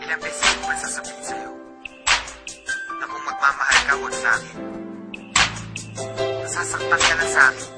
ilang beses ko pa sasabihin sa'yo na kung magmamahal ka, huwag sa'kin. Nasasaktan ka lang sa'kin.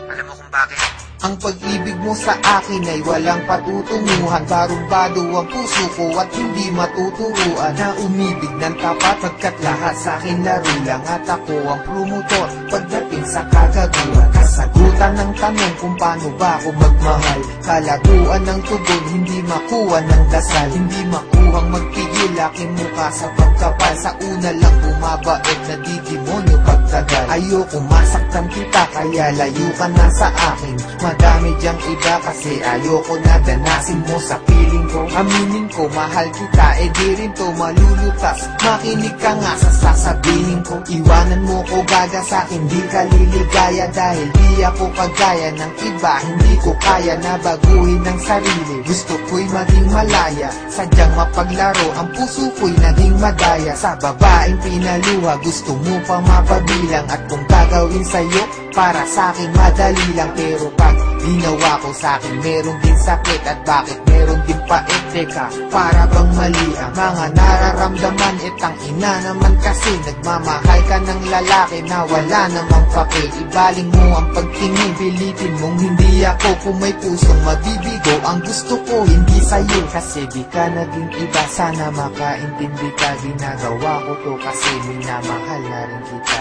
Alam mo kung bakit? Ang pag-ibig mo sa akin ay walang patutunguhan. Barumbado ang puso ko at hindi matuturuan na umibig ng tapat, pagkat lahat sa akin laro lang. At ako ang promotor pagdating sa kagaguhan. Kasagutan ng tanong kung paano ba ako magmahal. Kalaguan ng tugon, hindi makuha ng dasal. Hindi makuhang magpigil aking mukha sa pagkapal. Sa una lang bumabait na di demonyo pagtagal. Ayoko masaktan kita kaya layo ka na sa akin. Madami diyang iba kasi ayoko na danasin mo sa piling ko. Aminin ko mahal kita, di rin to malulutas. Makinig ka nga sa sasabihin ko. Iwanan mo ko gaga sa akin, di ka liligaya. Dahil di ako kagaya ng iba, hindi ko kaya na baguhin ang sarili. Gusto ko'y maging malaya, sadyang mapaglaro. Ang puso ko'y naging madaya. Sa babaeng pinaluha, gusto mo pa mapabilang. At kung gagawin sa'yo, para sa'kin madali lang. Pero pag ginawa ko sa'kin, meron din sakit. At bakit meron din pait? Teka, para bang mali ang mga nararamdaman? Itang ina naman kasi nagmamahal ka ng lalaki na wala namang pake. Ibaling mo ang pagtingin, pilitin mong hindi ako. Kung may pusong mabibigo, ang gusto ko hindi sa'yo. Kasi di ka naging iba, sana makaintindi ka. Ginagawa ko to kasi minamahal na rin kita.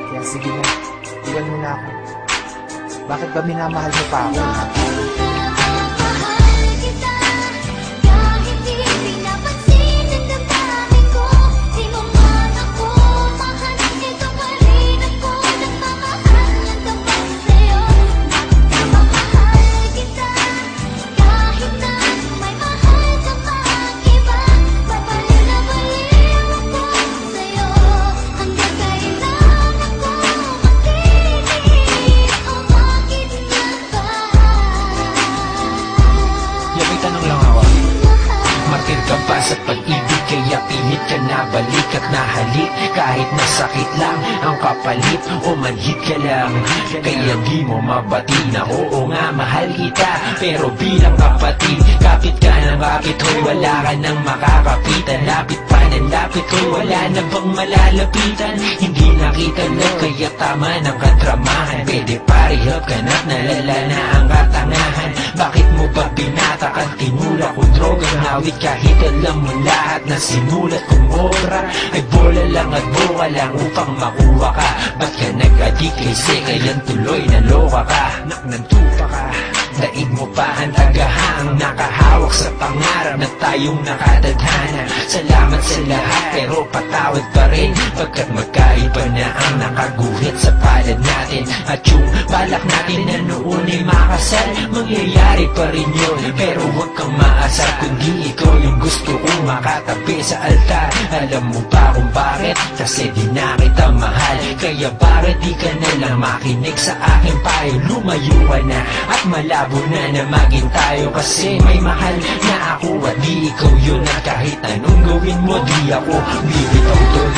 Kaya sige na, iwan mo na ako. Bakit ba minamahal mo pa ako? Ka ba sa pag-ibig kaya pilit ka na balik at nahalik? Kahit nasakit lang ang kapalit o manhit ka lang, kaya di mo mabati na oo nga mahal kita. Pero bilang kapatid, kapit ka ng kapit, hoy wala ka nang makakapitan. Lapit pa ng lapit, hoy wala na bang malalapitan? Hindi nakita na kaya tama ng kadramahan. Pwede parihap ka na't nalala na ang katangahan. Bakit mo ba pinatakan, tinula kong drogang hawit? Kahit alam mo lahat na sinulat kong obra ay bola lang at boka lang upang makuha ka. Ba't ka nag-adik kay sekayan tuloy naloka ka? Nantupa ka, daig mo pa ang tagahang nakahawak sa pangarap na tayong nakatadhana. Salamat sa lahat pero patawad pa rin, pagkat magkaiba na ang nakaguhit sa palad natin. At yung balak natin na noon ay makasal, mangyayari pa rin yun. Pero huwag kang maasar kundi ikaw yung gusto kong makatabi sa altar. Alam mo ba kung bakit? Kasi di na kita mahal. Kaya bakit di ka na lang makinig sa aking payo? Lumayo ka na at malabo na na maging tayo. Kasi may mahal na ako at di ikaw yun. At kahit anong gawin mo, di ako bibitaw doon.